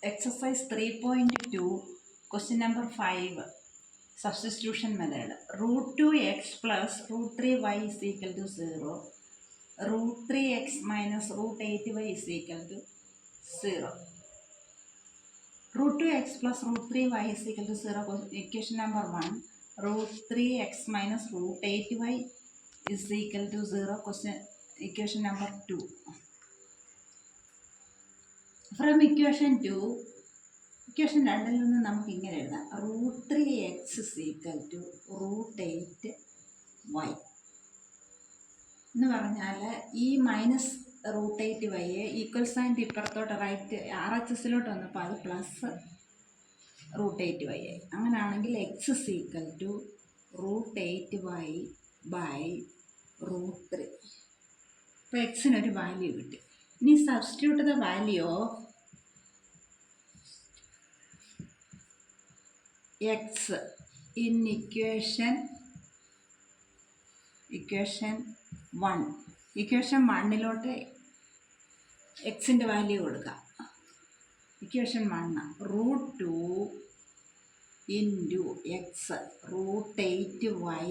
Exercise 3.2, question number 5, substitution method. Root 2x plus root 3y is equal to 0. Root 3x minus root 8y is equal to 0. Root 2x plus root 3y is equal to 0. Equation number 1. Root 3x minus root 8y is equal to 0. Equation number 2. From equation 2, equation 2 നിന്ന് നമുക്ക് ഇങ്ങനെ എഴുതാം. Root 3x is equal to root 8y എന്ന് പറഞ്ഞാൽ ഈ minus root 8y equal sign ഇപ്പുറത്തോട്ട് right RHSലോട്ട് വന്നപ്പോൾ അത് പ്ലസ് റൂട്ട് 8y ആയി. അങ്ങനെയാണെങ്കിൽ x is equal to root 8y by root 3. ഇപ്പോൾ എക്സിനൊരു വാല്യൂ കിട്ടി. ഇനി substitute the value of x in equation 1. Equation 1ലോട്ട് എക്സിൻ്റെ വാല്യൂ കൊടുക്കാം. Equation 1 root 2 into x root 8y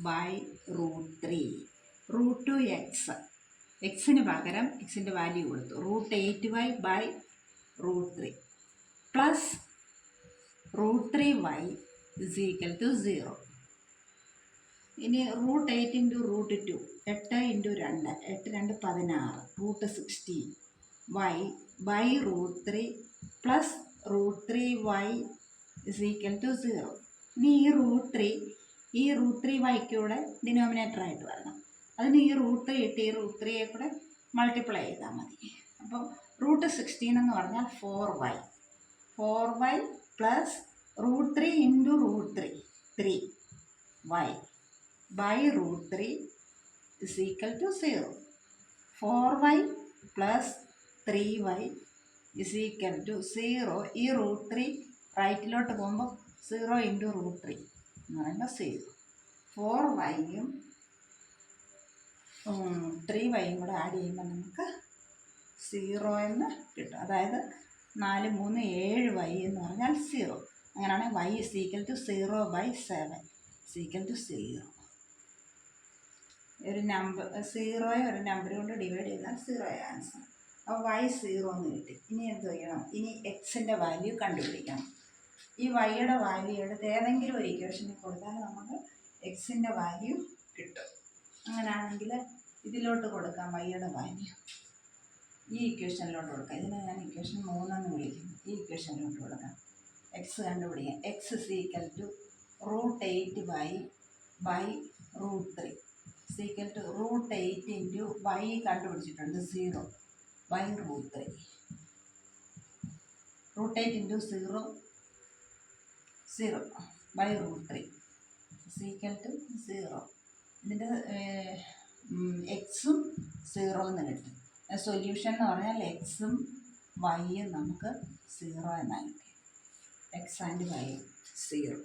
by root 3. Root 2 x എക്സിന് പകരം എക്സിൻ്റെ വാല്യൂ കൊടുത്തു root 8y by root 3 plus root 3y is equal to 0. ഇനി root 8 into root 2 8 into 2 8 2 16 root 16 y by root 3 plus root 3y is equal to 0. ഇനി ഈ root 3y കൂടെ ഡിനോമിനേറ്ററായിട്ട് വരണം. അതിന് ഈ റൂട്ട് 3 ഇട്ട് ഈ റൂട്ട് 3യെ കൂടെ മൾട്ടിപ്ലൈ ചെയ്താൽ മതി. അപ്പോൾ റൂട്ട് 16 എന്ന് പറഞ്ഞാൽ 4y plus root 3 into root 3y by root 3 is equal to 0. 4y plus 3y is equal to 0. ഈ റൂട്ട് 3 റൈറ്റിലോട്ട് പോകുമ്പോൾ 0 ഇൻറ്റു റൂട്ട് 3 എന്ന് പറയുമ്പോൾ 0. 4yയും 3yയും കൂടെ ആഡ് ചെയ്യുമ്പോൾ നമുക്ക് 0 എന്ന് കിട്ടും. അതായത് 4 3 7y എന്ന് പറഞ്ഞാൽ 0. അങ്ങനെയാണെങ്കിൽ y is equal to 0 by 7 is equal to 0. ഒരു നമ്പർ 0 ഒരു നമ്പർ കൊണ്ട് ഡിവൈഡ് ചെയ്താൽ 0 ആൻസർ. അപ്പോൾ y 0 എന്ന് കിട്ടി. ഇനി എന്ത് ചെയ്യണം? ഇനി എക്സിൻ്റെ വാല്യൂ കണ്ടുപിടിക്കണം. ഈ വൈയുടെ വാല്യൂ എടുത്ത് ഏതെങ്കിലും ഒരു ഇക്വേഷനിൽ കൊടുത്താൽ നമുക്ക് എക്സിൻ്റെ വാല്യൂ കിട്ടും. അങ്ങനെയാണെങ്കിൽ ഇതിലോട്ട് കൊടുക്കാം വൈയുടെ വാല്യൂ. ഈ ഇക്വേഷനിലോട്ട് കൊടുക്കാം. ഇതിനെ ഞാൻ ഇക്വേഷൻ 3 എന്ന് വിളിക്കുന്നു. ഈ ഇക്വേഷനിലോട്ട് കൊടുക്കാം. എക്സ് കണ്ടുപിടിക്കാം. X is equal to root 8y by root 3 is equal to root 8 into y കണ്ടുപിടിച്ചിട്ടുണ്ട് 0 by root 3. Root 8 into 0 by root 3 is equal to 0. ഇതിൻ്റെ എക്സും 0 എന്ന് കിട്ടും. സൊല്യൂഷൻ എന്ന് പറഞ്ഞാൽ എക്സും വൈയും നമുക്ക് 0 എന്നായി കിട്ടി. X and y 0.